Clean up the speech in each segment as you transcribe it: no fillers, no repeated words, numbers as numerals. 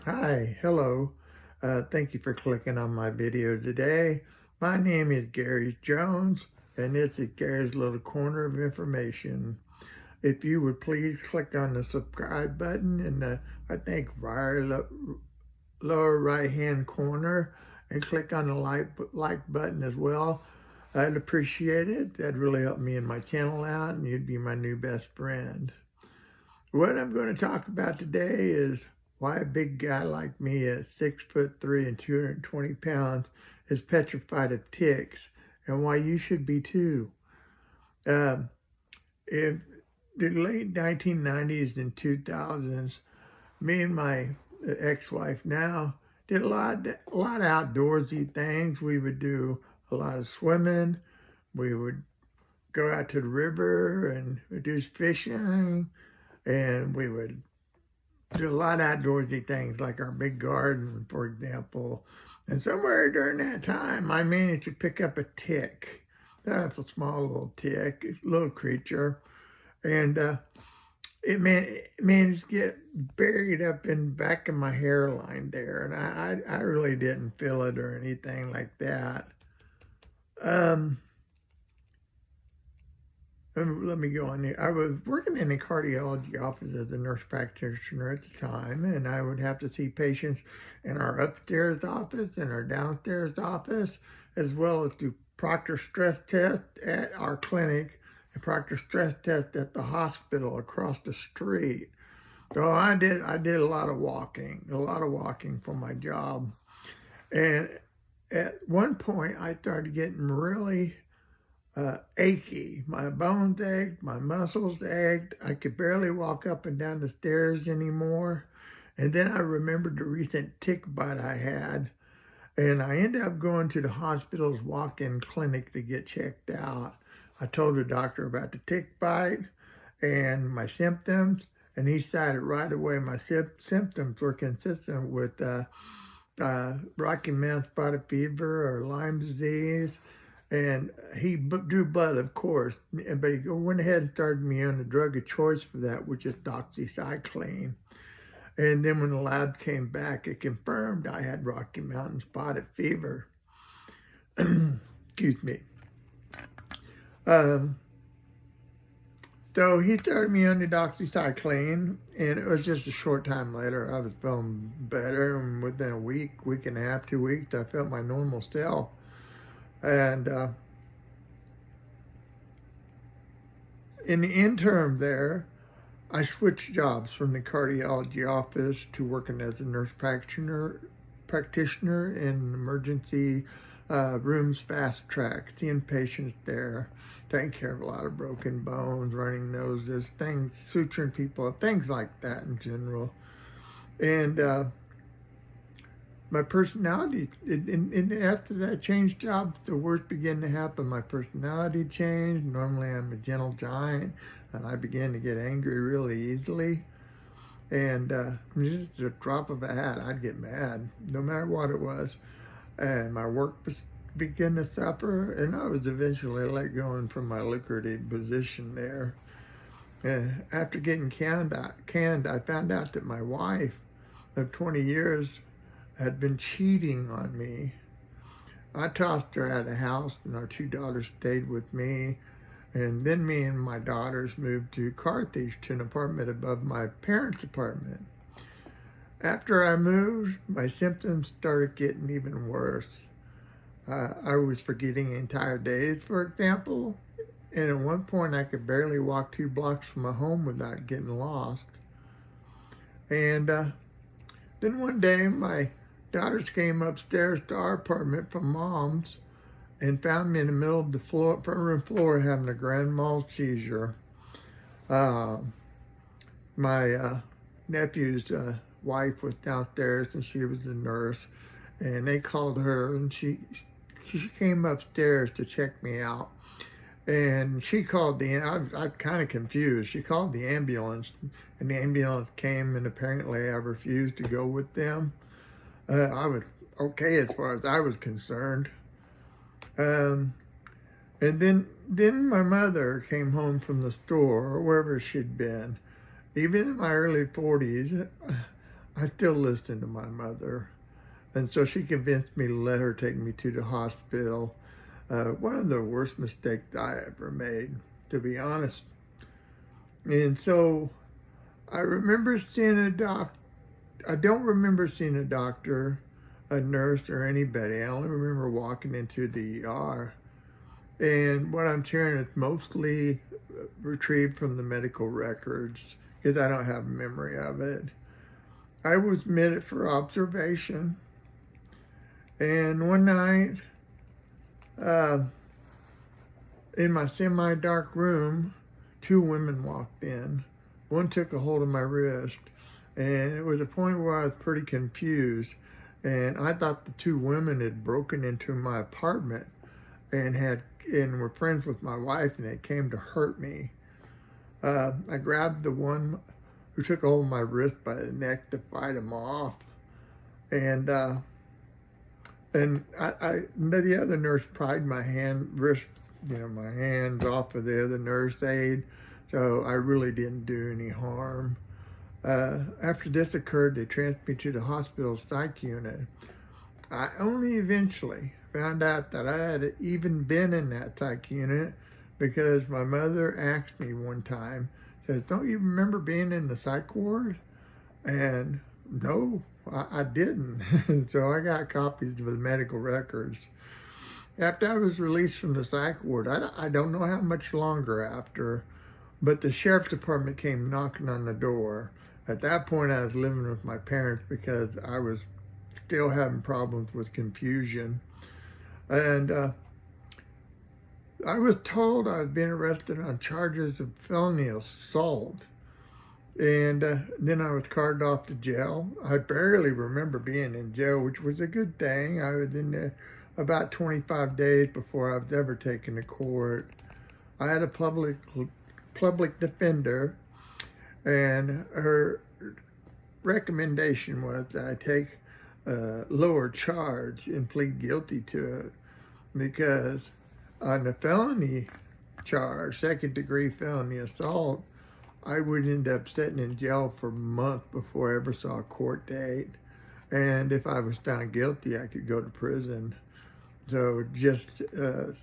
Hi, hello. Thank you for clicking on my video today. My name is Gary Jones, and it's at Gary's Little Corner of Information. If you would please click on the subscribe button in the, I think, lower right-hand corner, and click on the like button as well. I'd appreciate it. That'd really help me and my channel out, and you'd be my new best friend. What I'm going to talk about today is why a big guy like me at 6'3" and 220 pounds is petrified of ticks, and why you should be too. In the late 1990s and 2000s, me and my ex-wife now did a lot of outdoorsy things. We would do a lot of swimming. We would go out to the river and do fishing. And we would do a lot of outdoorsy things like our big garden, for example. And somewhere during that time, I managed to pick up a tick. That's a small little tick, little creature. And it managed to get buried up in the back of my hairline there. And I really didn't feel it or anything like that. Let me go on here. I was working in a cardiology office as a nurse practitioner at the time, and I would have to see patients in our upstairs office and our downstairs office, as well as do proctor stress test at our clinic and proctor stress test at the hospital across the street. So I did a lot of walking for my job. And at one point, I started getting really achy. My bones ached, my muscles ached. I could barely walk up and down the stairs anymore. And then I remembered the recent tick bite I had. And I ended up going to the hospital's walk-in clinic to get checked out. I told the doctor about the tick bite and my symptoms. And he decided right away my symptoms were consistent with Rocky Moutian spotted fever or Lyme disease. And he drew blood, of course, but he went ahead and started me on the drug of choice for that, which is doxycycline. And then when the lab came back, it confirmed I had Rocky Mountain spotted fever. Excuse me. So he started me on the doxycycline, and it was just a short time later, I was feeling better. And within a week and a half, 2 weeks, I felt my normal self. And in the interim there, I switched jobs from the cardiology office to working as a nurse practitioner in emergency rooms fast track, seeing patients there, taking care of a lot of broken bones, running noses, things, suturing people up, things like that in general. And my personality, and after that changed jobs, the worst began to happen. My personality changed. Normally I'm a gentle giant, and I began to get angry really easily. And just a drop of a hat, I'd get mad, no matter what it was. And my work began to suffer, and I was eventually let go from my lucrative position there. And after getting canned, I found out that my wife of 20 years had been cheating on me. I tossed her out of the house, and our 2 daughters stayed with me. And then me and my daughters moved to Carthage, to an apartment above my parents' apartment. After I moved, my symptoms started getting even worse. I was forgetting entire days, for example. And at one point, I could barely walk 2 blocks from my home without getting lost. And then one day, my daughters came upstairs to our apartment from Mom's and found me in the middle of the front room floor having a grand mal seizure. My nephew's wife was downstairs, and she was a nurse, and they called her, and she came upstairs to check me out. And she called I'm kind of confused. She called the ambulance, and the ambulance came, and apparently I refused to go with them. I was okay as far as I was concerned. And then my mother came home from the store or wherever she'd been. Even in my early 40s, I still listened to my mother. And so she convinced me to let her take me to the hospital. One of the worst mistakes I ever made, to be honest. And so I remember seeing a doctor. I don't remember seeing a doctor, a nurse, or anybody. I only remember walking into the ER. And what I'm sharing is mostly retrieved from the medical records because I don't have a memory of it. I was admitted for observation. And one night, in my semi-dark room, two women walked in. One took a hold of my wrist, and it was a point where I was pretty confused. And I thought the two women had broken into my apartment and were friends with my wife, and they came to hurt me. I grabbed the one who took a hold of my wrist by the neck to fight him off, and the other nurse pried my wrist, my hands off of the other nurse aide, so I really didn't do any harm. After this occurred, they transferred me to the hospital psych unit. I only eventually found out that I had even been in that psych unit because my mother asked me one time, says, "Don't you remember being in the psych ward?" And no, I didn't. So I got copies of the medical records. After I was released from the psych ward, I don't know how much longer after, but the sheriff's department came knocking on the door. At that point, I was living with my parents because I was still having problems with confusion. And I was told I was being arrested on charges of felony assault. And then I was carted off to jail. I barely remember being in jail, which was a good thing. I was in there about 25 days before I was ever taken to court. I had a public defender, and her recommendation was that I take a lower charge and plead guilty to it, because on the felony charge, second-degree felony assault, I would end up sitting in jail for months before I ever saw a court date. And if I was found guilty, I could go to prison. So just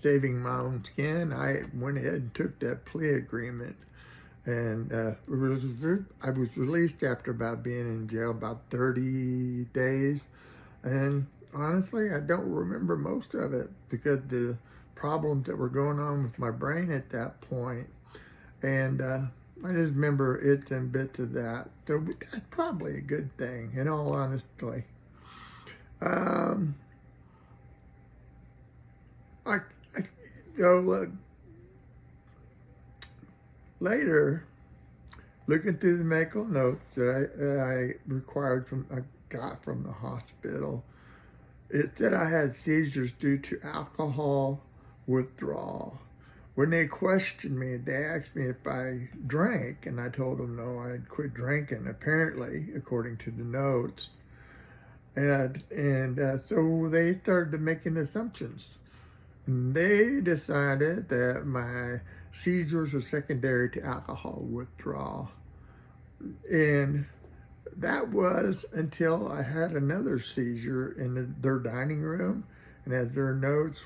saving my own skin, I went ahead and took that plea agreement. And I was released after about being in jail about 30 days. And honestly, I don't remember most of it because the problems that were going on with my brain at that point. And I just remember it's and bits of that. So that's probably a good thing, in all honesty. Later, looking through the medical notes that I got from the hospital, it said I had seizures due to alcohol withdrawal. When they questioned me, they asked me if I drank, and I told them no, I had quit drinking, apparently, according to the notes. And so they started making assumptions. And they decided that my seizures were secondary to alcohol withdrawal. And that was until I had another seizure in their dining room. And as their notes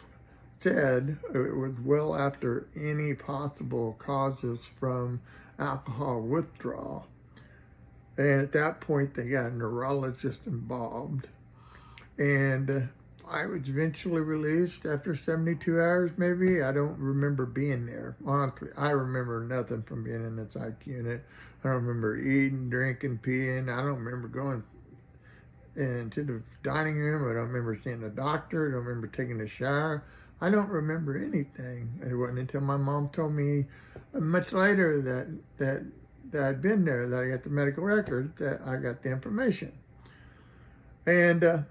said, it was well after any possible causes from alcohol withdrawal. And at that point, they got a neurologist involved. And I was eventually released after 72 hours, maybe. I don't remember being there. Honestly, I remember nothing from being in the psych unit. I don't remember eating, drinking, peeing. I don't remember going into the dining room. I don't remember seeing a doctor. I don't remember taking a shower. I don't remember anything. It wasn't until my mom told me much later that I'd been there, that I got the medical records, that I got the information. And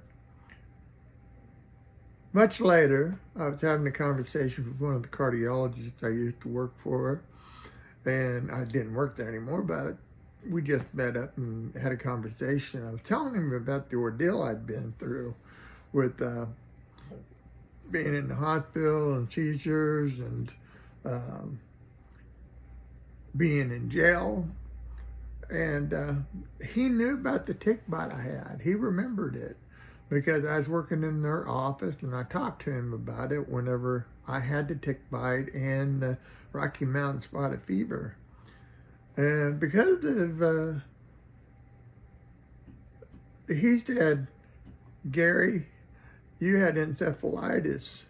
much later, I was having a conversation with one of the cardiologists I used to work for, and I didn't work there anymore, but we just met up and had a conversation. I was telling him about the ordeal I'd been through with being in the hospital and seizures and being in jail. And he knew about the tick bite I had. He remembered it because I was working in their office, and I talked to him about it whenever I had the tick bite and the Rocky Mountain spotted fever. And because of, he said, Gary, you had encephalitis.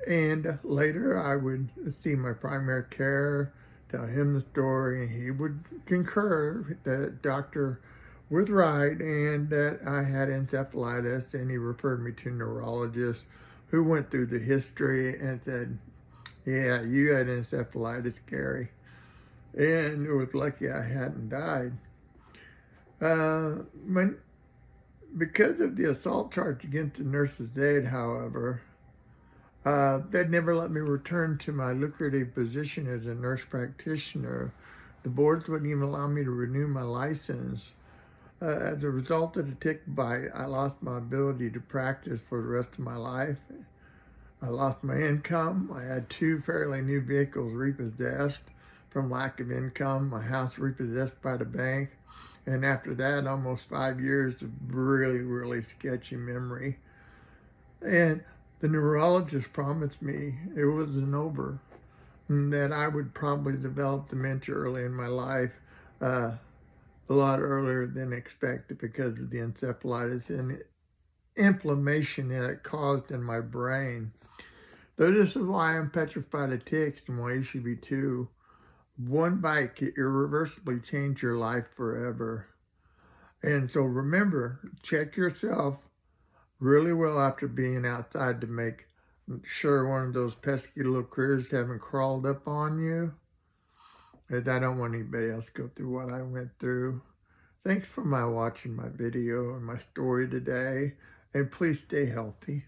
And later I would see my primary care, tell him the story, and he would concur that Dr. was right and that I had encephalitis, and he referred me to a neurologist who went through the history and said, yeah, you had encephalitis, Gary. And it was lucky I hadn't died. Because of the assault charge against the nurse's aide, however, they'd never let me return to my lucrative position as a nurse practitioner. The boards wouldn't even allow me to renew my license. As a result of the tick bite, I lost my ability to practice for the rest of my life. I lost my income. I had 2 fairly new vehicles repossessed from lack of income. My house repossessed by the bank. And after that, almost 5 years of really, really sketchy memory. And the neurologist promised me it wasn't over, and that I would probably develop dementia early in my life, a lot earlier than expected because of the encephalitis and inflammation that it caused in my brain. So this is why I'm petrified of ticks, and why you should be too. One bite can irreversibly change your life forever. And so remember, check yourself really well after being outside to make sure one of those pesky little critters haven't crawled up on you, as I don't want anybody else to go through what I went through. Thanks for watching my video and my story today, and please stay healthy.